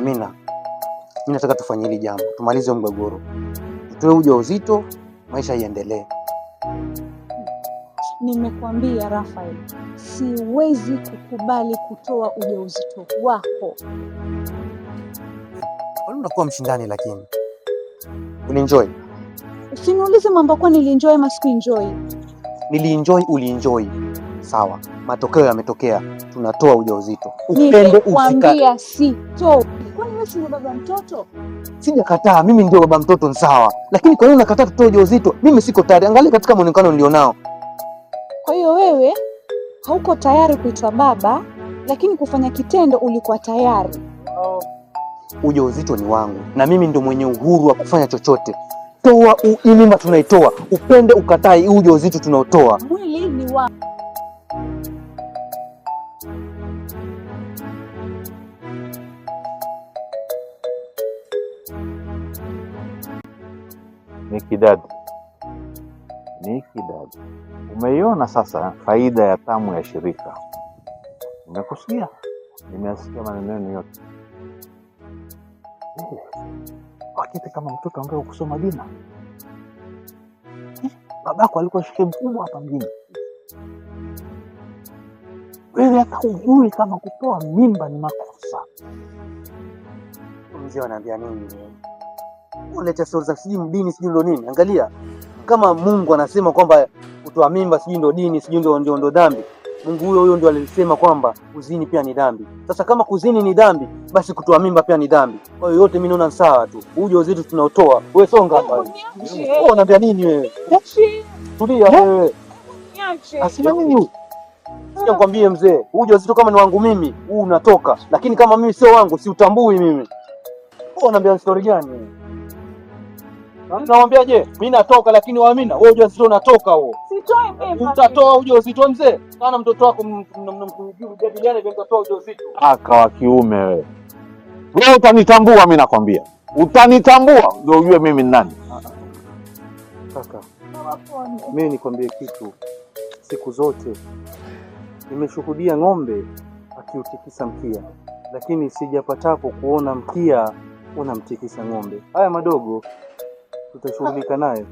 Amina, mimi nataka tufanye hili jambo, tumalize mgogoro. Tutoe ujauzito, maisha iendelee. Nimekwambia Rafael, siwezi kukubali kutoa ujauzito wako. Wala unakuwa mshindani lakini. Ulienjoy? Usiniulize mambo kwa nilienjoy ama sikuenjoy. Nilienjoy, ulienjoy. Sawa. Matokeo yametokea. Tunatoa ujauzito. Upende nimekwambia sitoi. Kwani wewe si baba mtoto? Sijakataa, mimi ndio baba mtoto ni sawa. Lakini kwa nini unakataa tutoe ujauzito? Mimi siko tayari. Angalia katika muonekano nilionao. Kwa hiyo wewe hauko tayari kuitwa baba, lakini kufanya kitendo ulikuwa tayari. Ujauzito ni wangu na mimi ndio mwenye uhuru wa kufanya chochote. Toa mimba tunaitoa. Upende ukatai ujauzito tunaotoa. Mwili ni wangu. Nikidadi, umeiona sasa faida ya tamu ya shirika? Nimekusikia, nimesikia maneno yenu yote. Wakati kama mtoto ambaye kusoma dina, babako alikuwa shike mkubwa hapa mjini. Wewe hata hujui kama kutoa mimba ni makosa. Mzee anaambia nini? Unaleta stories za sijui mdini sijui ndo nini? Angalia kama Mungu anasema kwamba kutoa mimba sijui ndo dini sijui ndo dhambi. Mungu huyo ndo alisema kwamba kuzini pia ni dhambi. Sasa kama kuzini ni dhambi, basi kutoa mimba pia ni dhambi. Kwa hiyo yote mimi naona sawa tu. Ujauzito tunaotoa. Wewe songa hapa. Wewe unaambia nini wewe? Tulia wewe. Niache. Asema nini huyu? Sija nikwambie mzee, ujauzito kama ni wangu mimi, huu unatoka. Lakini kama mimi sio wangu, si utambui mimi. Wewe unaambia story gani wewe? Naombiaje? Mimi natoka lakini Amina, wewe ujauzito unatoka huo. Sitoi mimba. Utatoa ujauzito mzee. Kana mtoto wako mnamkujibu jadiliane vile utatoa ujauzito. Aka wa kiume wewe. Wewe utanitambua mimi nakwambia. Utanitambua ndio ujue mimi ni nani. Kaka, mimi nikwambie kitu. Siku zote nimeshuhudia ng'ombe akiutikisa mkia, lakini sijapatapo kuona mkia unamtikisa ng'ombe. Haya madogo tutashughulika naye.